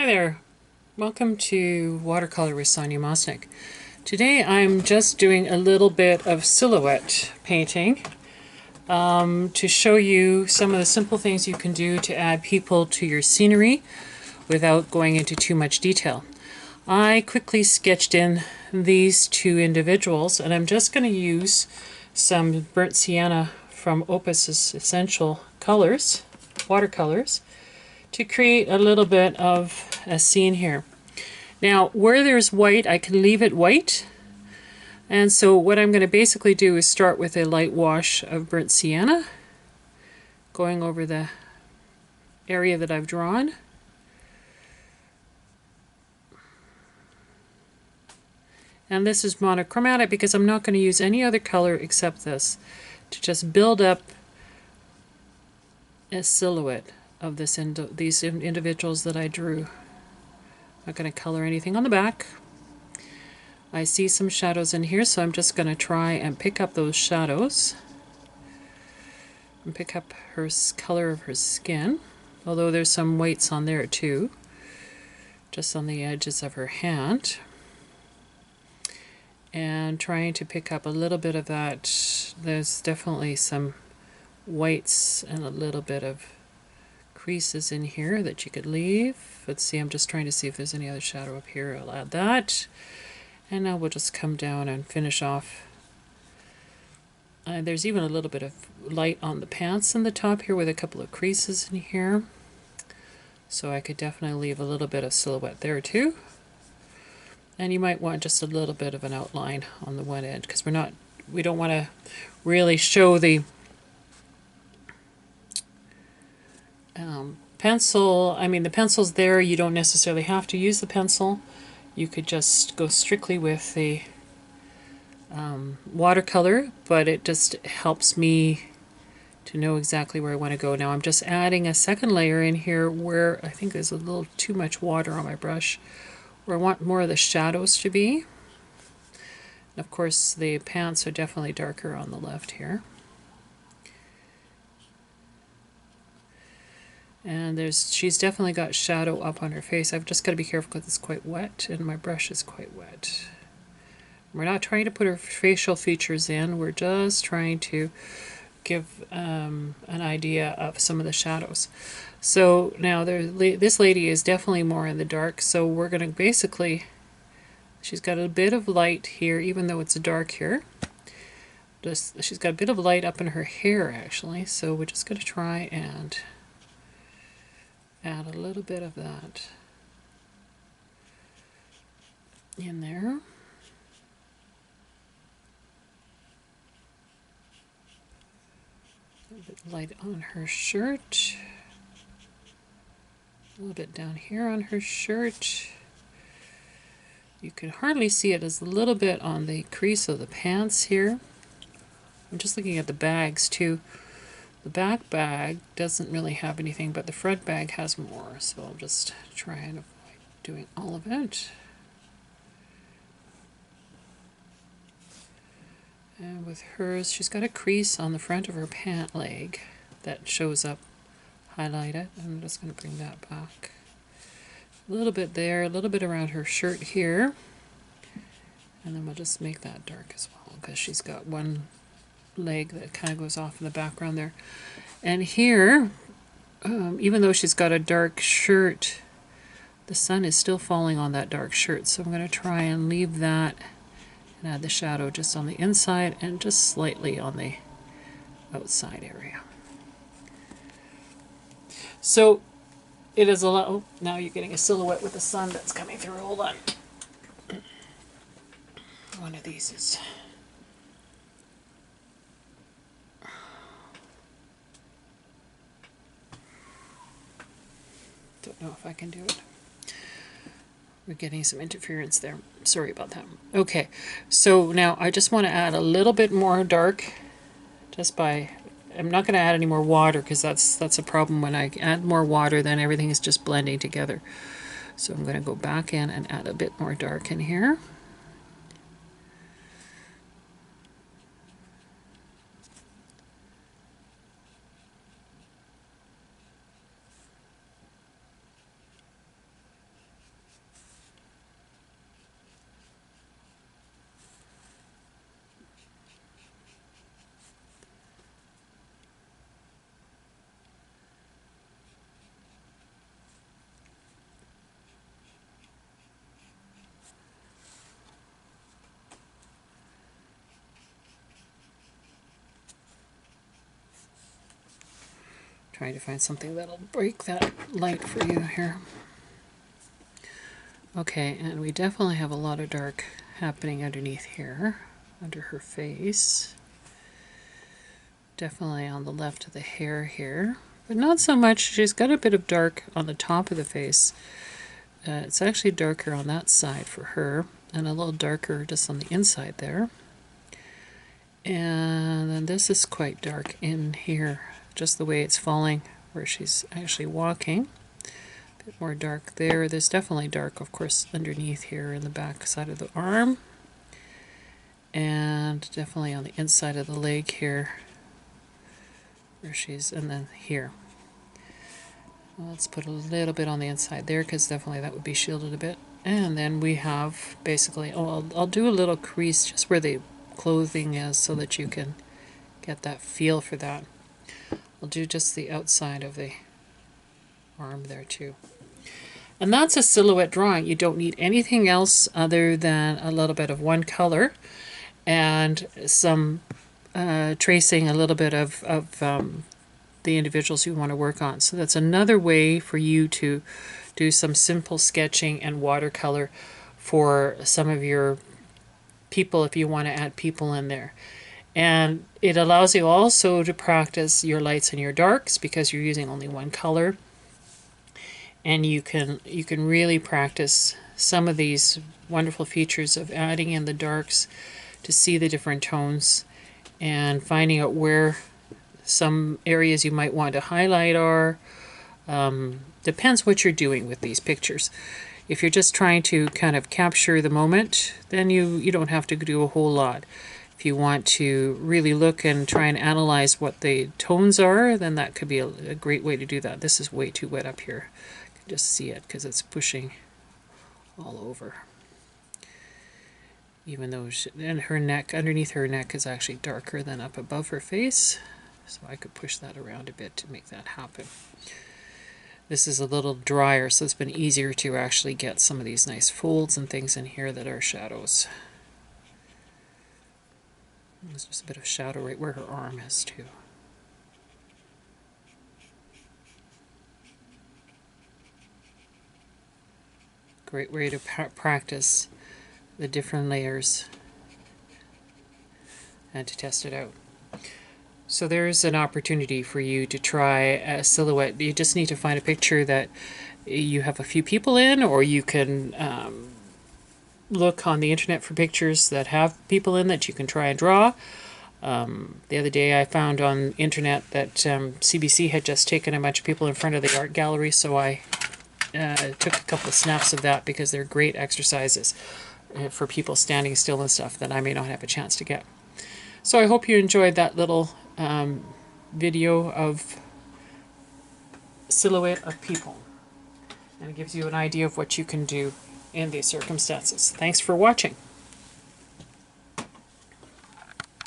Hi there, welcome to Watercolor with Sonia Mocnik. Today I'm just doing a little bit of silhouette painting to show you some of the simple things you can do to add people to your scenery without going into too much detail. I quickly sketched in these two individuals, and I'm just going to use some burnt sienna from Opus Essential colors, watercolors, to create a little bit of a scene here. Now, where there's white, I can leave it white. And so what I'm going to basically do is start with a light wash of burnt sienna, going over the area that I've drawn. And this is monochromatic because I'm not going to use any other color except this to just build up a silhouette of these individuals that I drew. I'm not going to color anything on the back. I see some shadows in here, so I'm just going to try and pick up those shadows and pick up her color of her skin, although there's some whites on there too, just on the edges of her hand. And trying to pick up a little bit of that. There's definitely some whites and a little bit of creases in here that you could leave. Let's see, I'm just trying to see if there's any other shadow up here. I'll add that. And now we'll just come down and finish off. There's even a little bit of light on the pants in the top here with a couple of creases in here. So I could definitely leave a little bit of silhouette there too. And you might want just a little bit of an outline on the one end because we don't want to really show the pencil. I mean, the pencil's there. You don't necessarily have to use the pencil. You could just go strictly with the watercolor, but it just helps me to know exactly where I want to go. Now I'm just adding a second layer in here where I think there's a little too much water on my brush, where I want more of the shadows to be. And of course, the pants are definitely darker on the left here. And she's definitely got shadow up on her face. I've just got to be careful because it's quite wet and my brush is quite wet. We're not trying to put her facial features in. We're just trying to give an idea of some of the shadows. So now this lady is definitely more in the dark. So we're going to basically, she's got a bit of light here, even though it's dark here. She's got a bit of light up in her hair actually. So we're just going to try and add a little bit of that in there. A little bit light on her shirt. A little bit down here on her shirt. You can hardly see it. There's a little bit on the crease of the pants here. I'm just looking at the bags too. The back bag doesn't really have anything, but the front bag has more, so I'll just try and avoid doing all of it. And with hers, she's got a crease on the front of her pant leg that shows up highlighted. I'm just going to bring that back. A little bit there, a little bit around her shirt here. And then we'll just make that dark as well, because she's got one leg that kind of goes off in the background there. And here, even though she's got a dark shirt, the sun is still falling on that dark shirt. So I'm going to try and leave that and add the shadow just on the inside and just slightly on the outside area. So it is a lot. Oh, now you're getting a silhouette with the sun that's coming through. Hold on. One of these is... Don't know if I can do it. We're getting some interference there. Sorry about that. Okay, so now I just want to add a little bit more dark just by... I'm not going to add any more water because that's a problem. When I add more water, then everything is just blending together. So I'm going to go back in and add a bit more dark in here. Trying to find something that'll break that light for you here. Okay, and we definitely have a lot of dark happening underneath here, under her face. Definitely on the left of the hair here, but not so much. She's got a bit of dark on the top of the face. It's actually darker on that side for her, and a little darker just on the inside there. And then this is quite dark in here, just the way it's falling, where she's actually walking. A bit more dark there. There's definitely dark, of course, underneath here in the back side of the arm. And definitely on the inside of the leg here, where she's, and then here. Let's put a little bit on the inside there, because definitely that would be shielded a bit. And then we have basically, I'll do a little crease just where the clothing is so that you can get that feel for that. I'll do just the outside of the arm there too. And that's a silhouette drawing. You don't need anything else other than a little bit of one color and some tracing a little bit of the individuals you want to work on. So that's another way for you to do some simple sketching and watercolor for some of your people if you want to add people in there. And it allows you also to practice your lights and your darks because you're using only one color. And you can really practice some of these wonderful features of adding in the darks to see the different tones and finding out where some areas you might want to highlight are. Depends what you're doing with these pictures. If you're just trying to kind of capture the moment, then you don't have to do a whole lot. If you want to really look and try and analyze what the tones are, then that could be a great way to do that. This is way too wet up here. You can just see it because it's pushing all over. Even though and her neck, underneath her neck is actually darker than up above her face. So I could push that around a bit to make that happen. This is a little drier, so it's been easier to actually get some of these nice folds and things in here that are shadows. There's just a bit of shadow right where her arm is too. Great way to practice the different layers and to test it out. So there's an opportunity for you to try a silhouette. You just need to find a picture that you have a few people in, or you can look on the internet for pictures that have people in that you can try and draw. The other day I found on the internet that CBC had just taken a bunch of people in front of the art gallery, so I took a couple of snaps of that because they're great exercises for people standing still and stuff that I may not have a chance to get. So I hope you enjoyed that little video of silhouette of people, and it gives you an idea of what you can do in these circumstances. Thanks for watching.